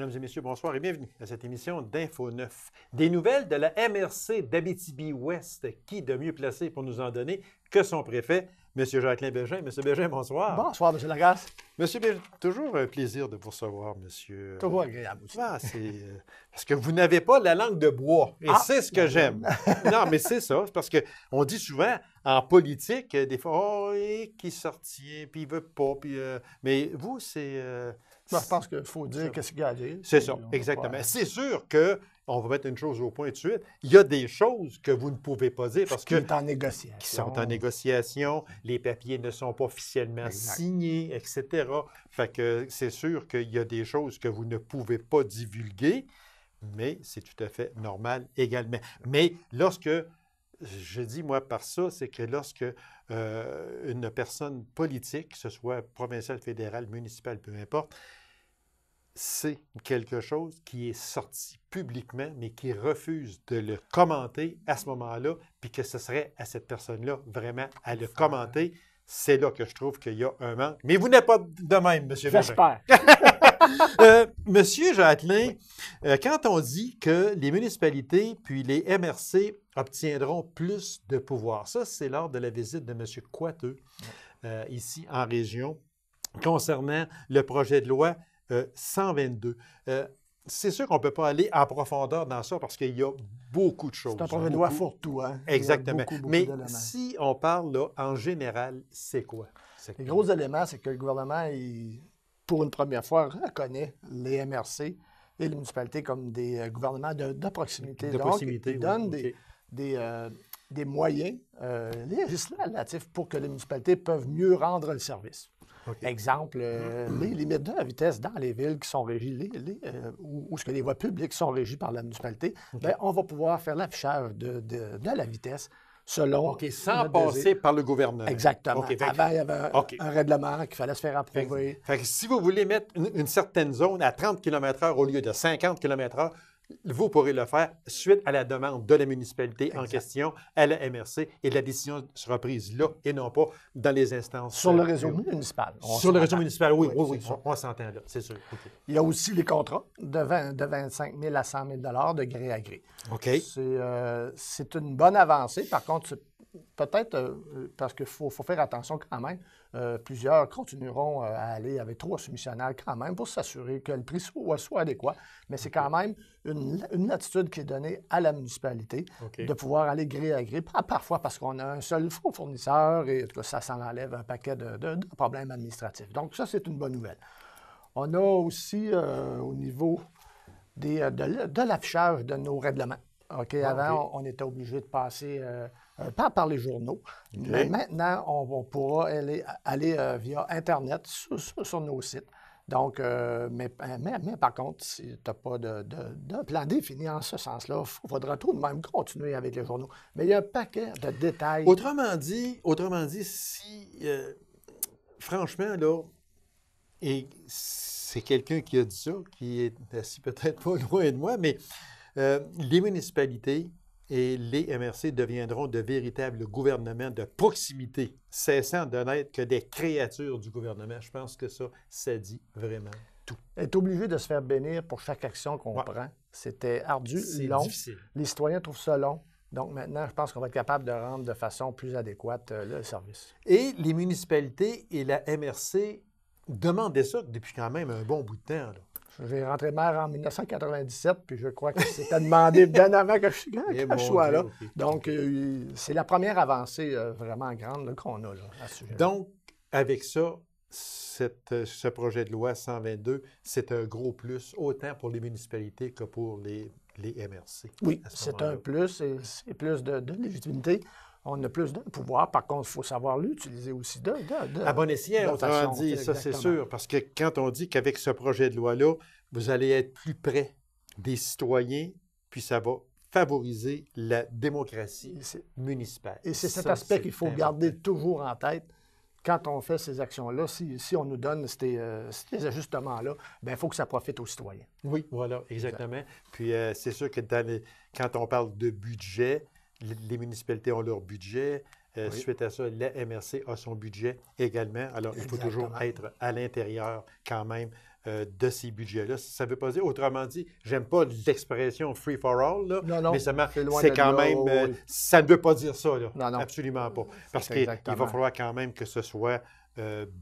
Mesdames et messieurs, bonsoir et bienvenue à cette émission d'Info 9. Des nouvelles de la MRC d'Abitibi-Ouest. Qui de mieux placé pour nous en donner que son préfet, M. Jacqueline Bégin. M. Bégin, bonsoir. Bonsoir, M. Lagasse. M. Bégin, toujours un plaisir de vous recevoir, monsieur. Toujours agréable aussi. Parce que vous n'avez pas la langue de bois. Et c'est ce que j'aime. Non, mais c'est ça. C'est parce qu'on dit souvent en politique, des fois, oh, qui sortit, puis il veut pas. Puis, mais vous, c'est. Je pense qu'il faut dire qu'est-ce qu'il y a à dire. C'est ça, exactement. C'est sûr qu'on va mettre une chose au point tout de suite. Il y a des choses que vous ne pouvez pas dire parce que. Qui est en négociation. Qui sont en négociation, les papiers ne sont pas officiellement signés, etc. Fait que c'est sûr qu'il y a des choses que vous ne pouvez pas divulguer, mais c'est tout à fait normal également. Mais lorsque. Je dis, moi, par ça, c'est que lorsque une personne politique, que ce soit provinciale, fédérale, municipale, peu importe, c'est quelque chose qui est sorti publiquement, mais qui refuse de le commenter à ce moment-là, puis que ce serait à cette personne-là vraiment à le commenter, c'est là que je trouve qu'il y a un manque. Mais vous n'êtes pas de même, M. Bégin. J'espère. Monsieur Jacqueline, quand on dit que les municipalités puis les MRC obtiendront plus de pouvoir, ça, c'est lors de la visite de M. Coiteux, ici en région, concernant le projet de loi 122. C'est sûr qu'on ne peut pas aller en profondeur dans ça parce qu'il y a beaucoup de choses. C'est un projet de loi fourre-tout. Hein? Exactement. Beaucoup mais d'éléments. si on parle là, en général, c'est quoi? Les gros éléments, c'est que le gouvernement, pour une première fois, reconnaît les MRC et les municipalités comme des gouvernements de proximité. Donc, il donne des moyens législatifs pour que les municipalités peuvent mieux rendre le service. Okay. Exemple, les limites de la vitesse dans les villes qui sont régies, où les voies publiques sont régies par la municipalité, bien, on va pouvoir faire l'affichage de la vitesse selon... OK, sans passer par le gouvernement. Exactement. Avant, il y avait un règlement qu'il fallait se faire approuver. Fait que si vous voulez mettre une certaine zone à 30 km/h au lieu de 50 km/h, vous pourrez le faire suite à la demande de la municipalité en question, à la MRC, et la décision sera prise là et non pas dans les instances. Sur le réseau municipal. Sur le réseau municipal, oui, on s'entend là, c'est sûr. Okay. Il y a aussi les contrats de 25 000 à 100 000 de gré à gré. OK. C'est une bonne avancée. Par contre, peut-être, parce qu'il faut faire attention quand même, plusieurs continueront à aller avec 3 soumissionnaires quand même pour s'assurer que le prix soit adéquat. Mais c'est quand même une latitude qui est donnée à la municipalité de pouvoir aller gré à gré, parfois parce qu'on a un seul fournisseur et en tout cas, ça s'en enlève un paquet de problèmes administratifs. Donc ça, c'est une bonne nouvelle. On a aussi au niveau de l'affichage de nos règlements. Avant, on était obligé de passer par les journaux. Mais maintenant, on pourra aller via Internet sur nos sites. Donc, mais par contre, si tu n'as pas de plan défini en ce sens-là, il faudra tout de même continuer avec les journaux. Mais il y a un paquet de détails. Autrement dit, si, franchement, là, et c'est quelqu'un qui a dit ça, qui est assis peut-être pas loin de moi, mais les municipalités et les MRC deviendront de véritables gouvernements de proximité, cessant de n'être que des créatures du gouvernement. Je pense que ça dit vraiment tout. Être obligé de se faire bénir pour chaque action qu'on prend, c'était ardu, long. Difficile. Les citoyens trouvent ça long. Donc maintenant, je pense qu'on va être capable de rendre de façon plus adéquate le service. Et les municipalités et la MRC demandaient ça depuis quand même un bon bout de temps, là. J'ai rentré maire en 1997, puis je crois que c'était demandé bien avant que je sois là. Okay. Donc, c'est la première avancée vraiment grande qu'on a là, à ce sujet. Donc, avec ça, ce projet de loi 122, c'est un gros plus, autant pour les municipalités que pour les MRC. Oui, c'est un plus, et c'est plus de légitimité. On a plus de pouvoir. Par contre, il faut savoir l'utiliser aussi à bon escient, autrement dit, ça c'est sûr. Parce que quand on dit qu'avec ce projet de loi-là, vous allez être plus près des citoyens, puis ça va favoriser la démocratie municipale. Et c'est cet aspect qu'il faut garder toujours en tête. Quand on fait ces actions-là, si on nous donne ces ajustements-là, bien, il faut que ça profite aux citoyens. Oui, voilà, exactement. Puis c'est sûr que quand on parle de budget, les municipalités ont leur budget. Suite à ça, la MRC a son budget également. Alors, il faut toujours être à l'intérieur quand même de ces budgets-là. Ça ne veut pas dire, autrement dit, j'aime pas l'expression free for all, là, Non, non, mais c'est quand là, même, oui. ça ne veut pas dire ça, là. Non, non. Absolument pas. Parce C'est qu'il va exactement. falloir quand même que ce soit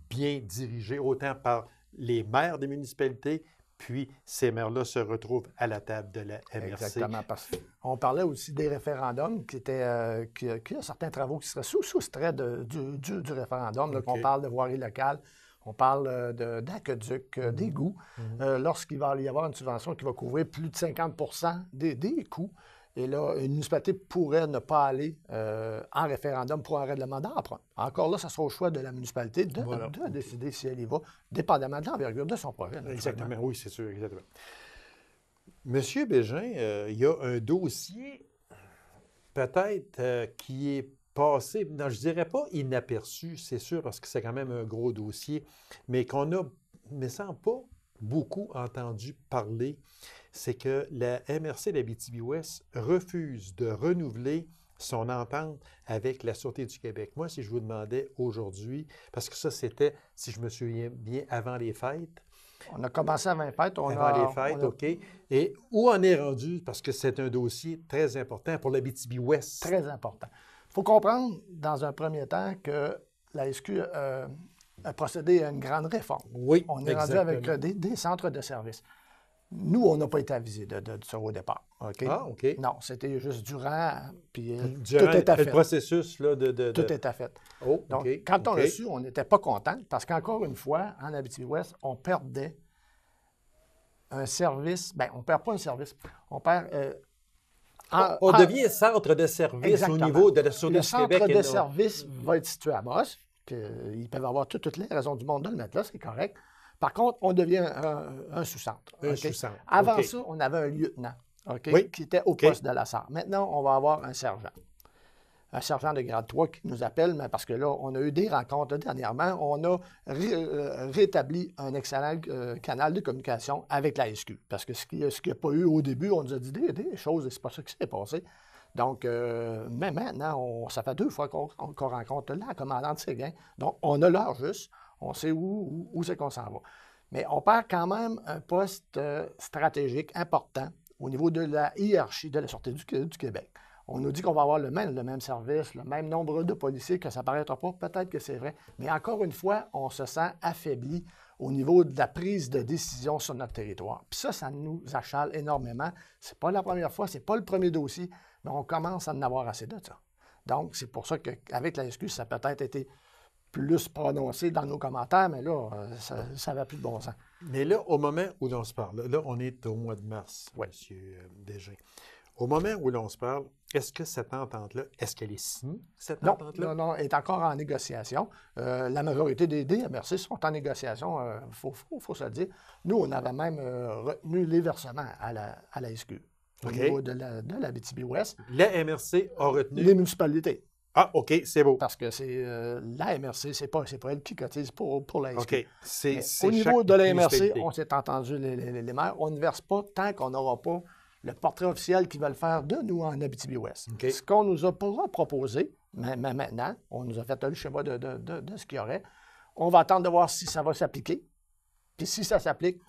bien dirigé, autant par les maires des municipalités, puis ces maires-là se retrouvent à la table de la MRC. Exactement, parce qu'on parlait aussi des référendums, qu'il y a certains travaux qui seraient soustraits du référendum, là, qu'on parle de voirie locale, on parle d'aqueduc, d'égouts. Lorsqu'il va y avoir une subvention qui va couvrir plus de 50 des coûts, et là, une municipalité pourrait ne pas aller en référendum pour un règlement d'emprunt. Encore là, ça sera au choix de la municipalité de décider si elle y va, dépendamment de l'envergure de son projet. Exactement, oui, c'est sûr, exactement. Monsieur Bégin, il y a un dossier peut-être qui est passé, non, je ne dirais pas inaperçu, c'est sûr, parce que c'est quand même un gros dossier, mais qu'on a, me semble pas beaucoup entendu parler, c'est que la MRC d'Abitibi-Ouest refuse de renouveler son entente avec la Sûreté du Québec. Moi, si je vous demandais aujourd'hui, parce que ça, c'était, si je me souviens bien, avant les fêtes. On a commencé avant les fêtes. Avant les fêtes, OK. Et où on est rendu? Parce que c'est un dossier très important pour l'Abitibi-Ouest. Très important. Il faut comprendre, dans un premier temps, que la SQ a procédé à une grande réforme. Oui, on est rendu avec des centres de services. Nous, on n'a pas été avisés de ça au départ. Okay? Ah, OK. Non, c'était juste durant, puis tout durant était fait. Le processus là, Tout était fait. Oh, donc, okay. quand on l'a su, on n'était pas content parce qu'encore une fois, en Abitibi-Ouest, on perdait un service. Bien, on ne perd pas un service. On perd... on devient centre de service exactement. Au niveau de la Sûreté du Québec. Le centre de service va être situé à Moss. Ils peuvent avoir toutes les raisons du monde de le mettre là, c'est correct. Par contre, on devient un sous-centre. Un sous-centre. Avant ça, on avait un lieutenant qui était au poste de la SAR. Maintenant, on va avoir un sergent. Un sergent de grade 3 qui nous appelle, mais parce que là, on a eu des rencontres dernièrement. On a rétabli un excellent canal de communication avec la SQ. Parce que ce qu'il n'y a pas eu au début, on nous a dit des choses et c'est pas ça qui s'est passé. Donc, mais maintenant, ça fait 2 fois qu'on rencontre la commandante Séguin. Donc, on a l'heure juste. On sait où c'est qu'on s'en va. Mais on perd quand même un poste stratégique important au niveau de la hiérarchie de la Sûreté du Québec. On nous dit qu'on va avoir le même service, le même nombre de policiers, que ça ne paraîtra pas. Peut-être que c'est vrai. Mais encore une fois, on se sent affaibli au niveau de la prise de décision sur notre territoire. Puis ça nous achale énormément. Ce n'est pas la première fois, ce n'est pas le premier dossier, mais on commence à en avoir assez de ça. Donc, c'est pour ça qu'avec la SQ, ça a peut-être été plus prononcé dans nos commentaires, mais là, ça va plus de bon sens. Mais là, au moment où l'on se parle, là, on est au mois de mars, oui. M. Bégin. Au moment où l'on se parle, est-ce que cette entente-là, est-ce qu'elle est signée, cette entente-là? Non, elle est encore en négociation. La majorité des MRC sont en négociation, il faut se le dire. Nous, on avait même retenu les versements à la SQ au niveau de l'Abitibi-Ouest. La MRC a retenu... Les municipalités. Ah, OK, c'est beau. Parce que c'est la MRC, c'est pas elle qui cotise pour la SQ. OK. Au niveau de la MRC, on s'est entendu les maires, on ne verse pas tant qu'on n'aura pas le portrait officiel qu'ils veulent faire de nous en Abitibi-Ouest. Okay. Ce qu'on nous a proposé, mais maintenant, on nous a fait le schéma de ce qu'il y aurait. On va attendre de voir si ça va s'appliquer. Puis si ça s'applique,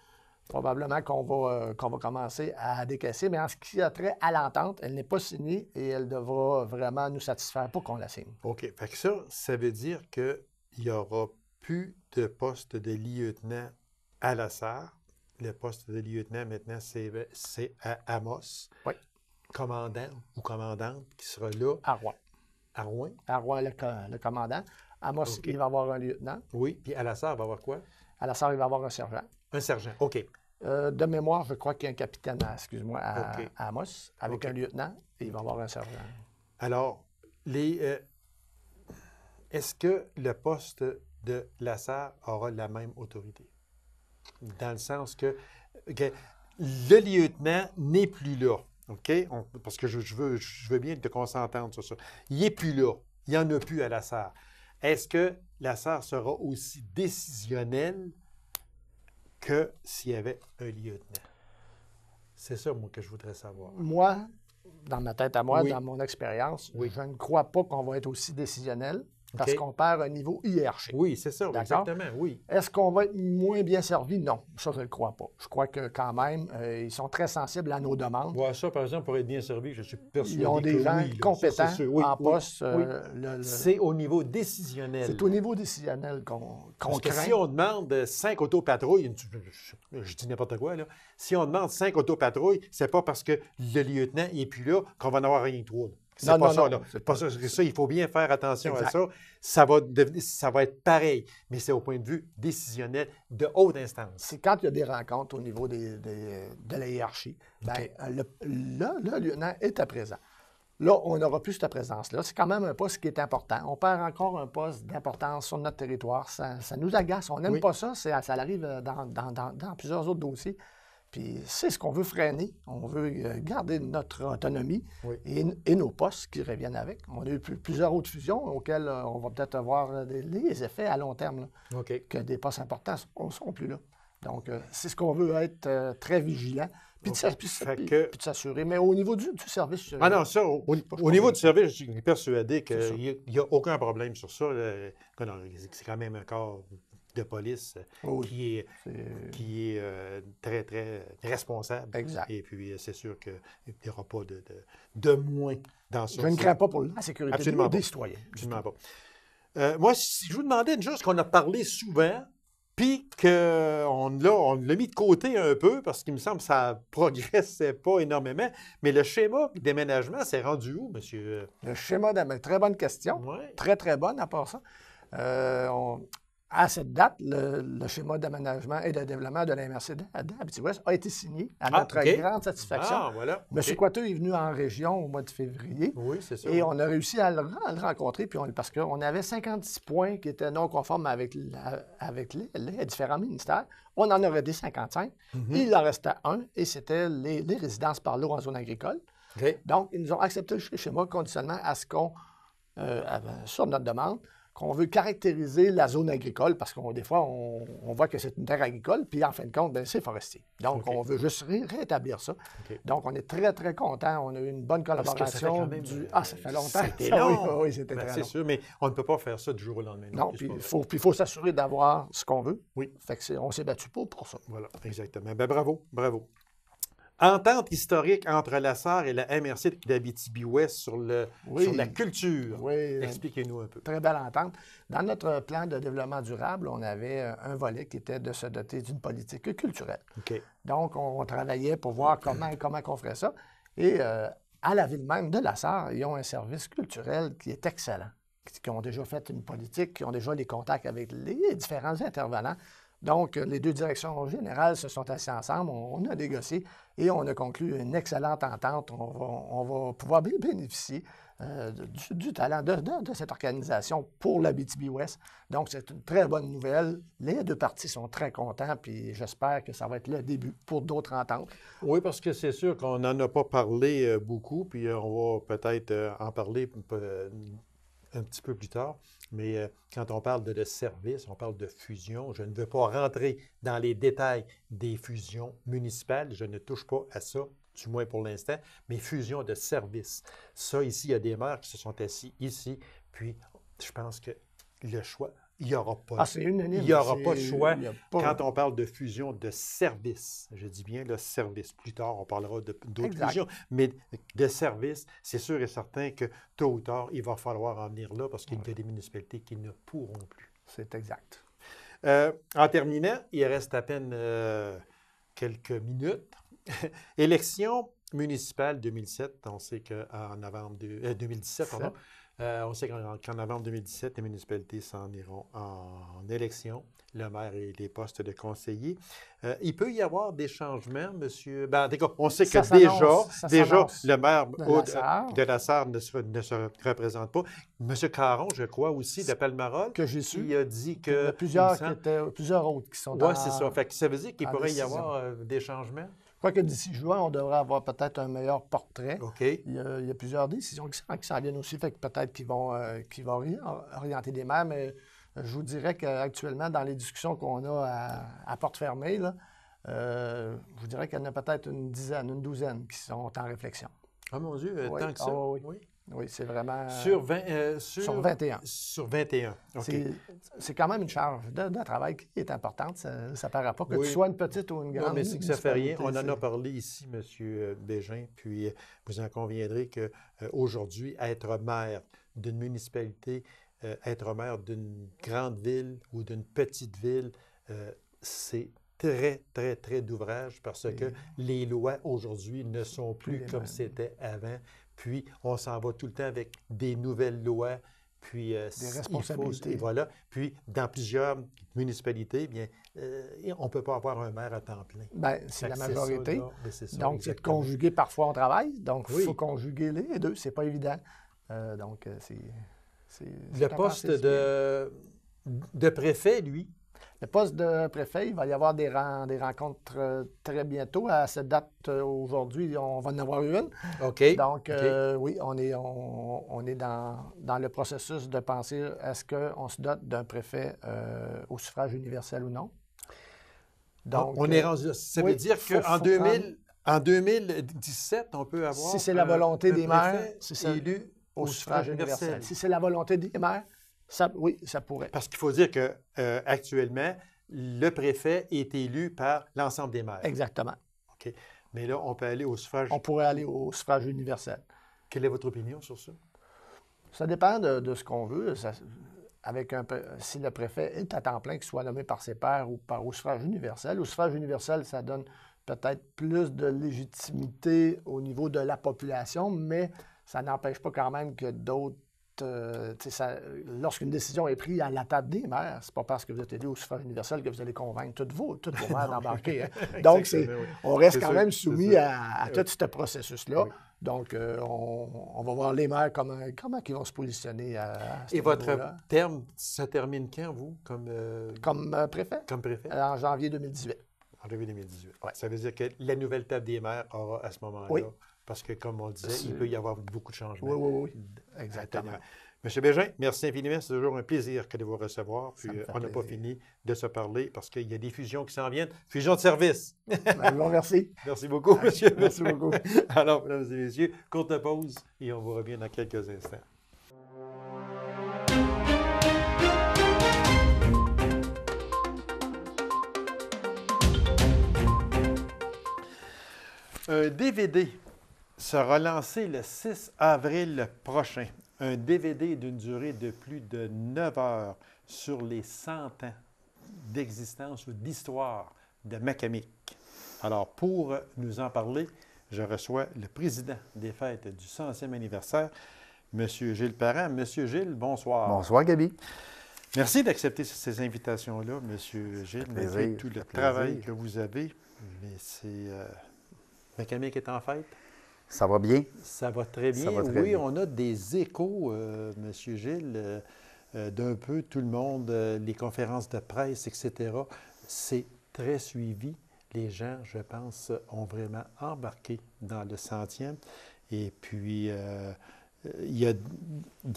probablement qu'on va commencer à décaisser. Mais en ce qui a trait à l'entente, elle n'est pas signée et elle devra vraiment nous satisfaire pour qu'on la signe. OK. Fait que ça veut dire qu'il n'y aura plus de poste de lieutenant à la SAR. Le poste de lieutenant, maintenant, c'est à Amos. Oui. Commandant ou commandante qui sera là. À Rouen. À Rouen? À Rouen, le commandant. Amos, il va avoir un lieutenant. Oui. Puis à la SAR, il va avoir quoi? À la SAR, il va avoir un sergent. Un sergent, OK. De mémoire, je crois qu'il y a un capitaine, à Amos, avec un lieutenant, et il va avoir un sergent. Alors, est-ce que le poste de la SAR aura la même autorité? Dans le sens que le lieutenant n'est plus là, OK? Parce que je veux bien te qu'on s'entende sur ça. Il n'est plus là. Il n'y en a plus à la SAR. Est-ce que la SAR sera aussi décisionnelle que s'il y avait un lieutenant? C'est ça, moi, que je voudrais savoir. Moi, dans ma tête à moi, oui. Dans mon expérience, oui. je ne crois pas qu'on va être aussi décisionnel. parce OK. qu'on perd un niveau hiérarchique. Oui, c'est ça, D'accord? exactement, oui. Est-ce qu'on va être moins bien servi? Non, ça, je ne le crois pas. Je crois que quand même, ils sont très sensibles à nos demandes. Ouais, ça, par exemple, pour être bien servi, je suis Ils ont persuadé des que gens oui, là, ça, compétents c'est sûr. Oui, en oui, poste. oui. C'est au niveau décisionnel. C'est au niveau décisionnel qu'on Parce que craint. si on demande 5 autopatrouilles, je dis n'importe quoi, là. Si on demande 5 autopatrouilles, c'est pas parce que le lieutenant n'est plus là qu'on va en avoir rien que 3. C'est Non, pas non, ça, non, là. c'est Pas pas- ça, ça, il faut bien faire attention Exact. à ça. Ça va être pareil, mais c'est au point de vue décisionnel de haute instance. C'est quand il y a des rencontres au niveau de la hiérarchie, bien, le lieutenant est présent. Là, on n'aura plus cette présence-là. C'est quand même un poste qui est important. On perd encore un poste d'importance sur notre territoire. Ça nous agace. On n'aime Oui. pas ça. Ça arrive dans plusieurs autres dossiers. Puis c'est ce qu'on veut freiner. On veut garder notre autonomie Oui. et nos postes qui reviennent avec. On a eu plusieurs autres fusions auxquelles on va peut-être avoir des effets à long terme, là, OK. que des postes importants ne seront plus là. Donc, c'est ce qu'on veut être très vigilant, puis de Fait s'assurer. Mais au niveau du service... Ah non, ça, au niveau du service, je suis persuadé C'est ça. qu'il n'y a aucun problème sur ça. Non, c'est quand même un corps de police Oui, qui est très, très responsable. Exact. Et puis, c'est sûr qu'il n'y aura pas de moins dans ça. Je ne crains pas pour la sécurité Absolument des pas. citoyens. Absolument pas. Moi, si je vous demandais une chose qu'on a parlé souvent, puis qu'on l'a mis de côté un peu, parce qu'il me semble que ça ne progressait pas énormément, mais le schéma de déménagement s'est rendu où, monsieur? Le schéma très bonne question. Ouais. Très, très bonne à part ça. À cette date, le schéma d'aménagement et de développement de la MRC d'Abitibi-Ouest a été signé à notre OK. grande satisfaction. Ah, voilà. M. OK. Coiteux est venu en région au mois de février. Oui, c'est ça. Et on a réussi à le rencontrer parce qu'on avait 56 points qui étaient non conformes avec les différents ministères. On en aurait des 55. Il en restait un, et c'était les résidences par l'eau en zone agricole. OK. Donc, ils nous ont accepté le schéma conditionnement à ce qu'on, sur notre demande, qu'on veut caractériser la zone agricole, parce que des fois, on voit que c'est une terre agricole, puis en fin de compte, bien, c'est forestier. Donc, OK. on veut juste rétablir ça. OK. Donc, on est très, très contents. On a eu une bonne Parce que ça fait collaboration. quand même, ça fait longtemps. C'était Ça, long. oui, c'était Ben, très c'est long. sûr, mais on ne peut pas faire ça du jour au lendemain. Non, plus, puis c'est pas vrai. il faut s'assurer d'avoir ce qu'on veut. Oui. Fait que on s'est battu pour ça. Voilà, exactement. Ben, bravo, bravo. Entente historique entre la SAR et la MRC d'Abitibi-Ouest sur la culture. Oui, Expliquez-nous un peu. très belle entente. Dans notre plan de développement durable, on avait un volet qui était de se doter d'une politique culturelle. OK. Donc, on travaillait pour voir comment on ferait ça. Et à la ville même de la Sarre, ils ont un service culturel qui est excellent, qui ont déjà fait une politique, qui ont déjà les contacts avec les différents intervenants. Donc, les deux directions générales se sont assises ensemble, on a négocié et on a conclu une excellente entente. On va pouvoir bénéficier du talent de cette organisation pour l'Abitibi-Ouest. Donc, c'est une très bonne nouvelle. Les deux parties sont très contents, puis j'espère que ça va être le début pour d'autres ententes. Oui, parce que c'est sûr qu'on n'en a pas parlé beaucoup, puis on va peut-être en parler un petit peu plus tard. Mais quand on parle de service, on parle de fusion. Je ne veux pas rentrer dans les détails des fusions municipales. Je ne touche pas à ça, du moins pour l'instant. Mais fusion de services. Ça, ici, il y a des maires qui se sont assis ici. Puis, je pense que le choix, il n'y aura pas. C'est unanime. Il n'y aura pas de choix il y a pas- quand on parle de fusion de services. Je dis bien le service. Plus tard, on parlera d'autres Exact. fusions. Mais de services, c'est sûr et certain que tôt ou tard, il va falloir en venir là parce qu'il y a des municipalités qui ne pourront plus. C'est exact. En terminant, il reste à peine quelques minutes. Élection municipale 2007. On sait qu'en novembre 2017, pardon. On sait qu'en novembre 2017, les municipalités s'en iront en élection, le maire et les postes de conseillers. Il peut y avoir des changements, monsieur? Ben, en tout cas, on sait que déjà le maire de la Sarre ne se représente pas. Monsieur Caron, je crois aussi, de Palmarol, que j'ai su. qui a dit que... Il y en a plusieurs autres qui sont Oui, c'est ça. Fait que ça veut dire qu'il pourrait y décision. avoir des changements? Je crois que d'ici juin, on devrait avoir peut-être un meilleur portrait. OK. Il y a plusieurs décisions qui s'en viennent aussi, fait que peut-être qu'ils vont orienter des maires, mais je vous dirais qu'actuellement, dans les discussions qu'on a à porte fermée, là, je vous dirais qu'il y en a peut-être une douzaine qui sont en réflexion. Ah mon Dieu, Oui. tant que ça? Ah, oui. Oui. Oui, c'est vraiment... Sur 21. Sur 21, OK. C'est quand même une charge de travail qui est importante. Ça ne paraît pas que tu sois une petite ou une grande. Non, mais c'est que ça fait rien. On en a parlé ici, M. Bégin, puis vous en conviendrez qu'aujourd'hui, être maire d'une municipalité, être maire d'une grande ville ou d'une petite ville, c'est très, très, très d'ouvrage parce que les lois aujourd'hui ne sont plus comme c'était avant. Puis, on s'en va tout le temps avec des nouvelles lois, puis des responsabilités. Et voilà. Puis, dans plusieurs municipalités, bien, on ne peut pas avoir un maire à temps plein. Bien, c'est la majorité. Ça, donc, c'est de conjuguer parfois au travail. Donc, il faut conjuguer les deux. C'est pas évident. Donc, c'est le poste de préfet, lui. Le poste de préfet, il va y avoir des rencontres très bientôt. À cette date, aujourd'hui, on va en avoir une. OK. Donc, oui, on est dans le processus de penser est-ce qu'on se dote d'un préfet au suffrage universel ou non. Donc, on est rendu. Ça veut dire qu'en 2017, on peut avoir. Si c'est la volonté des maires, élu au suffrage universel. Si c'est la volonté des maires, oui, ça pourrait. Parce qu'il faut dire qu'actuellement, le préfet est élu par l'ensemble des maires. Exactement. OK. Mais là, on peut aller au suffrage... On pourrait aller au suffrage universel. Quelle est votre opinion sur ça? Ça dépend de ce qu'on veut. Si le préfet est à temps plein, qu'il soit nommé par ses pairs ou au suffrage universel. Au suffrage universel, ça donne peut-être plus de légitimité au niveau de la population, mais ça n'empêche pas quand même que d'autres lorsqu'une décision est prise à la table des maires, c'est pas parce que vous êtes élu au suffrage universel que vous allez convaitre tous vos maires d'embarquer. Hein. Donc, on reste quand même soumis à tout ce processus-là. Oui. Donc, on va voir les maires comment ils vont se positionner à ce niveau-là. Et votre terme, ça termine quand, vous, comme préfet? Comme préfet? En janvier 2018. En janvier 2018. Ouais. Ça veut dire que la nouvelle table des maires aura à ce moment-là. Oui. Parce que, comme on le disait, il peut y avoir beaucoup de changements. Oui. Exactement. M. Bégin, merci infiniment. C'est toujours un plaisir de vous recevoir. Puis, on n'a pas fini de se parler parce qu'il y a des fusions qui s'en viennent. Fusion de service. Bon, merci. Merci beaucoup, M. Merci beaucoup. Alors, mesdames et messieurs, courte pause et on vous revient dans quelques instants. Un DVD sera lancé le 6 avril prochain. Un DVD d'une durée de plus de 9 heures sur les 100 ans d'existence ou d'histoire de Macamic. Alors, pour nous en parler, je reçois le président des fêtes du 100e anniversaire, M. Gilles Parent. M. Gilles, bonsoir. Bonsoir, Gaby. Merci d'accepter ces invitations-là, M. Gilles, malgré tout le travail que vous avez. Mais c'est... Macamic est en fête? Ça va bien? Ça va très bien. Oui, on a des échos, M. Gilles, d'un peu tout le monde, les conférences de presse, etc. C'est très suivi. Les gens, je pense, ont vraiment embarqué dans le 100e. Et puis, il y a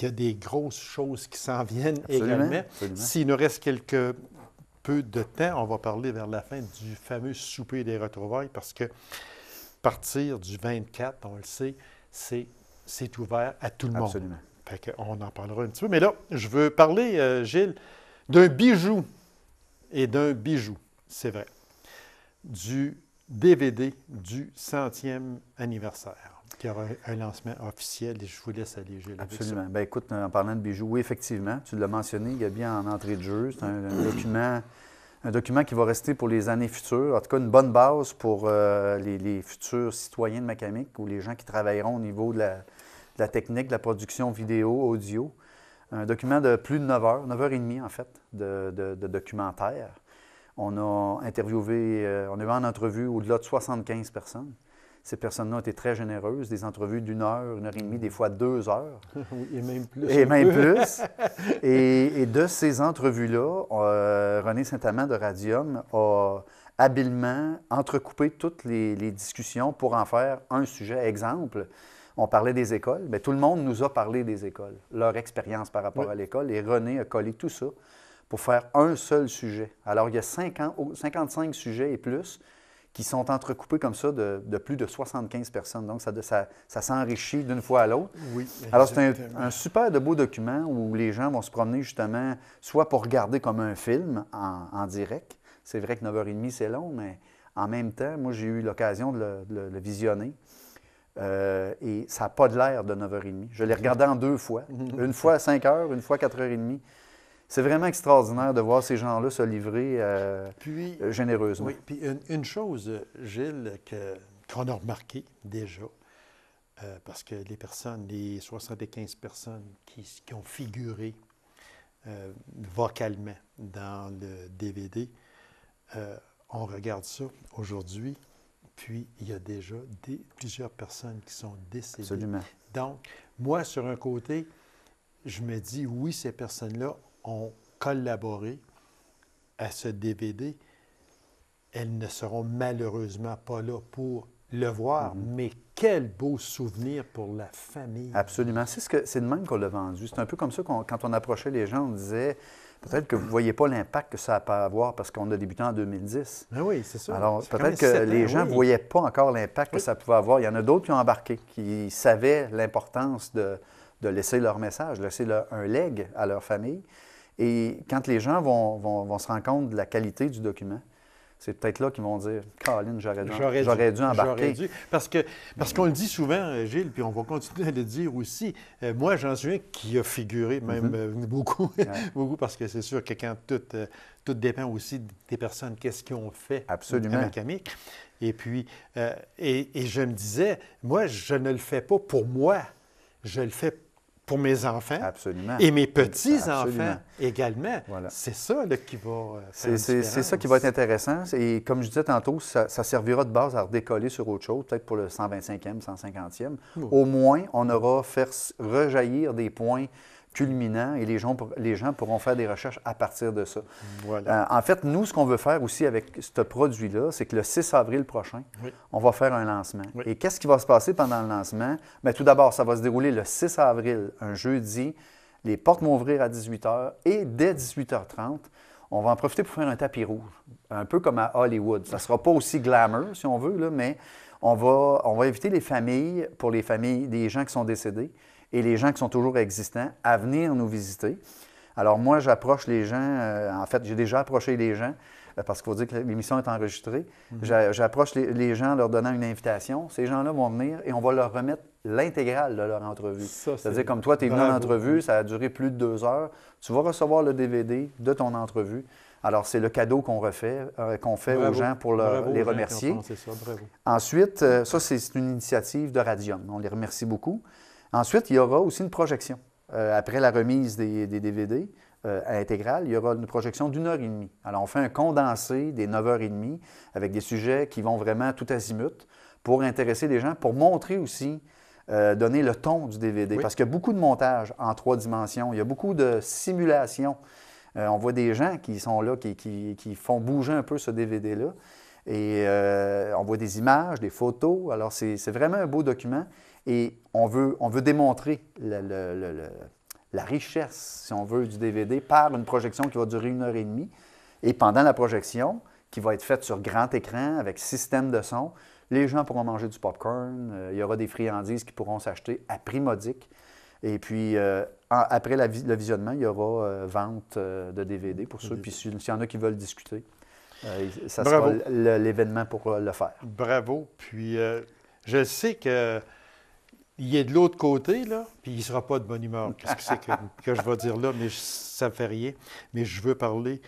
des grosses choses qui s'en viennent également. S'il nous reste quelques peu de temps, on va parler vers la fin du fameux souper des retrouvailles parce que partir du 24, on le sait, c'est ouvert à tout le monde. Absolument. Fait qu'on en parlera un petit peu. Mais là, je veux parler, Gilles, d'un bijou et d'un bijou, c'est vrai, du DVD du 100e anniversaire, qui aura un lancement officiel et je vous laisse aller, Gilles. Absolument. Bien, écoute, en parlant de bijoux, oui, effectivement, tu l'as mentionné, Gaby, en entrée de jeu, c'est un document qui va rester pour les années futures, en tout cas une bonne base pour les futurs citoyens de Macamic ou les gens qui travailleront au niveau de la technique, de la production vidéo, audio. Un document de plus de 9 heures, 9 heures et demie en fait, de documentaire. On a interviewé, on a eu en entrevue au-delà de 75 personnes. Ces personnes-là ont été très généreuses, des entrevues d'1 heure, 1 heure et demie, des fois 2 heures. Oui, et même plus. Et même plus. Et de ces entrevues-là, René Saint-Amand de Radium a habilement entrecoupé toutes les discussions pour en faire un sujet. Exemple, on parlait des écoles, mais tout le monde nous a parlé des écoles, leur expérience par rapport à l'école, et René a collé tout ça pour faire un seul sujet. Alors, il y a 55 sujets et plus qui sont entrecoupés comme ça de plus de 75 personnes. Donc, ça s'enrichit d'une fois à l'autre. Oui, alors, c'est un super de beau document où les gens vont se promener justement, soit pour regarder comme un film en direct. C'est vrai que 9h30, c'est long, mais en même temps, moi, j'ai eu l'occasion de le visionner. Et ça n'a pas de l'air de 9h30. Je l'ai regardé en 2 fois. Une fois à 5h, une fois à 4h30. C'est vraiment extraordinaire de voir ces gens-là se livrer généreusement. Oui, puis une chose, Gilles, qu'on a remarqué déjà, parce que les 75 personnes qui ont figuré vocalement dans le DVD, on regarde ça aujourd'hui, puis il y a déjà plusieurs personnes qui sont décédées. Absolument. Donc, moi, sur un côté, je me dis, oui, ces personnes-là ont collaboré à ce DVD. Elles ne seront malheureusement pas là pour le voir, mais quel beau souvenir pour la famille. Absolument. C'est de même qu'on l'a vendu. C'est un peu comme ça quand on approchait les gens, on disait peut-être que vous ne voyez pas l'impact que ça peut avoir parce qu'on a débuté en 2010. Ah oui, c'est ça. Alors, peut-être que les gens ne voyaient pas encore l'impact que ça pouvait avoir. Il y en a d'autres qui ont embarqué, qui savaient l'importance de laisser leur message, de laisser un legs à leur famille. Et quand les gens vont se rendre compte de la qualité du document, c'est peut-être là qu'ils vont dire « Caroline, j'aurais dû embarquer. » Parce qu'on le dit souvent, Gilles, puis on va continuer à le dire aussi. Moi, j'en suis un qui a figuré même beaucoup, beaucoup, parce que c'est sûr que quand tout dépend aussi des personnes, qu'est-ce qu'ils ont fait à Macamic. Et puis, et je me disais, moi, je ne le fais pas pour moi, je le fais pour mes enfants. Absolument. Et mes petits-enfants également. Voilà. C'est ça là, qui va faire c'est ça qui va être intéressant. Et comme je disais tantôt, ça servira de base à redécoller sur autre chose, peut-être pour le 125e, 150e. Au moins, on aura fait rejaillir des points culminants et les gens pourront faire des recherches à partir de ça. Voilà. En fait, nous, ce qu'on veut faire aussi avec ce produit-là, c'est que le 6 avril prochain, on va faire un lancement. Et qu'est-ce qui va se passer pendant le lancement? Bien, tout d'abord, ça va se dérouler le 6 avril, un jeudi. Les portes vont ouvrir à 18h et dès 18h30, on va en profiter pour faire un tapis rouge, un peu comme à Hollywood. Ça ne sera pas aussi glamour, si on veut, là, mais on va inviter les familles, pour les familles des gens qui sont décédés, et les gens qui sont toujours existants à venir nous visiter. Alors moi, j'approche les gens, en fait, j'ai déjà approché les gens, parce qu'il faut dire que l'émission est enregistrée. J'approche les gens en leur donnant une invitation. Ces gens-là vont venir et on va leur remettre l'intégrale de leur entrevue. C'est-à-dire, comme toi, tu es venu en entrevue, ça a duré plus de 2 heures, tu vas recevoir le DVD de ton entrevue. Alors, c'est le cadeau qu'on fait aux gens pour les remercier. Ensuite, ça, c'est une initiative de Radium. On les remercie beaucoup. Ensuite, il y aura aussi une projection. Après la remise des DVD intégrale, il y aura une projection d'1h30. Alors, on fait un condensé des 9h30 avec des sujets qui vont vraiment tout azimut pour intéresser les gens, pour montrer aussi, donner le ton du DVD. Parce qu'il y a beaucoup de montage en 3 dimensions. Il y a beaucoup de simulations. On voit des gens qui sont là, qui font bouger un peu ce DVD-là. Et on voit des images, des photos. Alors, c'est vraiment un beau document. Et on veut démontrer la richesse, si on veut, du DVD par une projection qui va durer 1h30. Et pendant la projection, qui va être faite sur grand écran avec système de son, les gens pourront manger du popcorn. Il y aura des friandises qui pourront s'acheter à prix modique. Et puis, après le visionnement, il y aura vente de DVD pour ceux. Puis, s'il y en a qui veulent discuter, ça sera l'événement pour le faire. Bravo. Puis, je sais que il est de l'autre côté, là, puis il ne sera pas de bonne humeur. Qu'est-ce que c'est que je vais dire là? Mais ça ne me fait rien. Mais je veux parler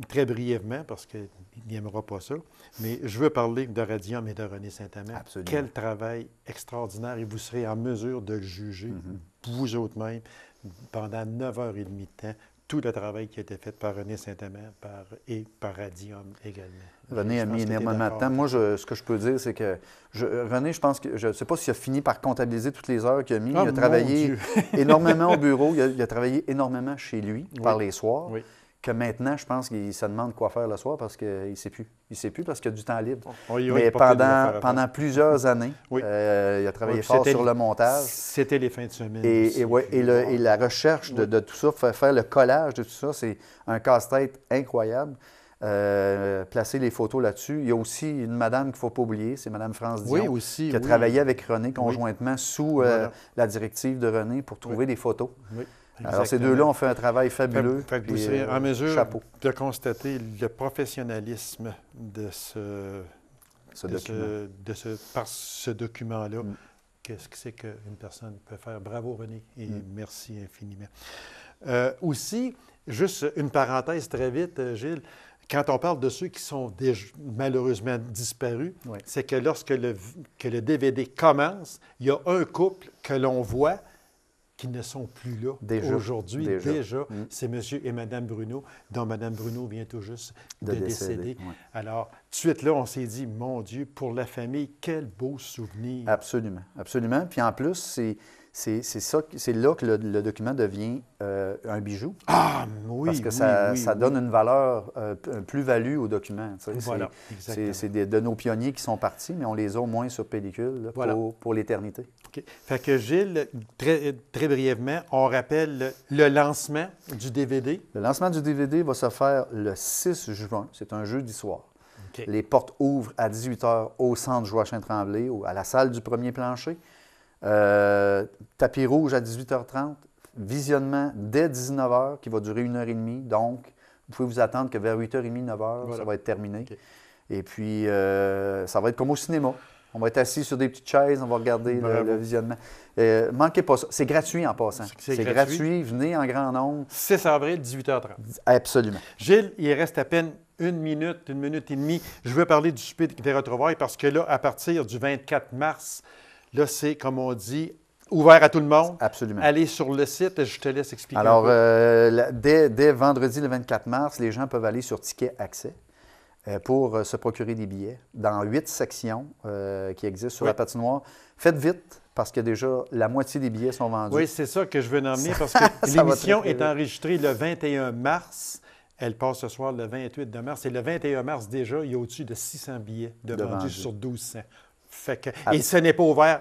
très brièvement, parce qu'il n'aimera pas ça, mais je veux parler de Radium et de René Saint-Amand. Absolument. Quel travail extraordinaire, et vous serez en mesure de le juger, vous autres même, pendant 9h30 de temps, tout le travail qui a été fait par René Saint-Amand et par Radium également. René a mis énormément de temps. Moi, ce que je peux dire, c'est que René, je pense que, je ne sais pas s'il a fini par comptabiliser toutes les heures qu'il a mis. Il a travaillé énormément au bureau. Il a travaillé énormément chez lui par les soirs. Oui. Que maintenant, je pense qu'il se demande quoi faire le soir parce qu'il ne sait plus. Il ne sait plus parce qu'il a du temps libre. Mais pendant plusieurs années, il a travaillé fort sur le montage. C'était les fins de semaine. Et la recherche de tout ça, faire le collage de tout ça, c'est un casse-tête incroyable. placer les photos là-dessus. Il y a aussi une madame qu'il ne faut pas oublier, c'est Mme France Dion, Oui, aussi. qui a travaillé avec René conjointement sous Voilà. la directive de René pour trouver des photos. Oui, Alors, ces deux-là ont fait un travail fabuleux. Fait que vous puis, serez en mesure chapeau. de constater le professionnalisme de par ce document-là. Qu'est-ce que c'est qu'une personne peut faire? Bravo, René, et merci infiniment. Aussi, juste une parenthèse très vite, Gilles. Quand on parle de ceux qui sont déjà, malheureusement disparus, c'est que lorsque que le DVD commence, il y a un couple que l'on voit qui ne sont plus là aujourd'hui. Déjà. C'est M. et Mme Bruno, dont Mme Bruno vient tout juste de décéder. Ouais. Alors, tout de suite là, on s'est dit, mon Dieu, pour la famille, quel beau souvenir. Absolument, absolument. Puis en plus, c'est là que le document devient un bijou. Ah, oui, parce que ça donne une valeur, une plus-value au document. Voilà, exactement. C'est de nos pionniers qui sont partis, mais on les a au moins sur pellicule là, voilà. pour l'éternité. Okay. Fait que Gilles, très, très brièvement, on rappelle le lancement du DVD. Le lancement du DVD va se faire le 6 juin. C'est un jeudi soir. Okay. Les portes ouvrent à 18h au centre Joachim-Tremblay, à la salle du premier plancher. Tapis rouge à 18h30. Visionnement dès 19h qui va durer 1h30. Donc, vous pouvez vous attendre que vers 8h30, 9h, voilà. Ça va être terminé. Okay. Et puis, ça va être comme au cinéma. On va être assis sur des petites chaises, on va regarder le visionnement. Manquez pas ça. C'est gratuit en passant. C'est gratuit. Venez en grand nombre. 6 avril, 18h30. Absolument. Gilles, il reste à peine une minute et demie. Je veux parler du souper des retrouvailles parce que là, à partir du 24 mars, là, c'est, comme on dit, ouvert à tout le monde. Absolument. Allez sur le site, je te laisse expliquer. Alors, dès vendredi le 24 mars, les gens peuvent aller sur Ticket Accès pour se procurer des billets dans 8 sections qui existent sur la patinoire. Faites vite, parce que déjà, la moitié des billets sont vendus. Oui, c'est ça que je veux en emmener, parce que l'émission est enregistrée le 21 mars. Elle passe ce soir le 28 de mars. Et le 21 mars, déjà, il y a au-dessus de 600 billets de vendus sur 1200. Fait que, et ce n'est pas ouvert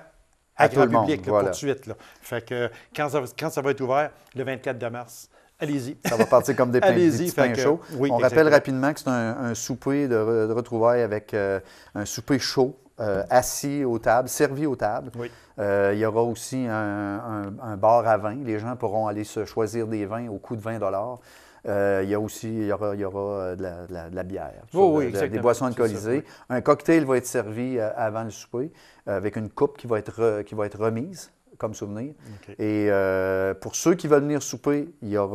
à grand public là, pour de suite. Là. Fait que quand ça va être ouvert, le 24 de mars, allez-y. Ça va partir comme des petits pains chauds. Oui, on rappelle rapidement que c'est un souper de retrouvailles avec un souper chaud, assis aux tables, servi aux tables. Oui. Il y aura aussi un bar à vin. Les gens pourront aller se choisir des vins au coût de 20 il y aura de la bière, des boissons alcoolisées. Un cocktail va être servi avant le souper avec une coupe qui va être remise comme souvenir. Okay. Et pour ceux qui veulent venir souper, il y a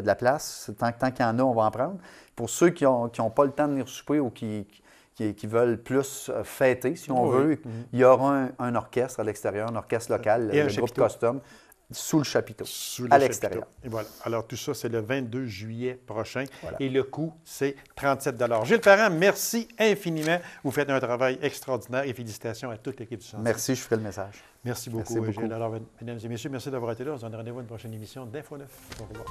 de la place. Tant qu'il y en a, on va en prendre. Pour ceux qui n'ont pas le temps de venir souper ou qui veulent plus fêter, si on veut, il y aura un orchestre à l'extérieur, un orchestre local, le groupe Custom. Sous le chapiteau, à l'extérieur. Et voilà. Alors, tout ça, c'est le 22 juillet prochain. Voilà. Et le coût, c'est 37 $. Gilles Ferrand, merci infiniment. Vous faites un travail extraordinaire et félicitations à toute l'équipe du Centre. Merci, je ferai le message. Merci beaucoup, Gilles. Alors, mesdames et messieurs, merci d'avoir été là. On se donne rendez-vous à une prochaine émission d'Info 9. Au revoir.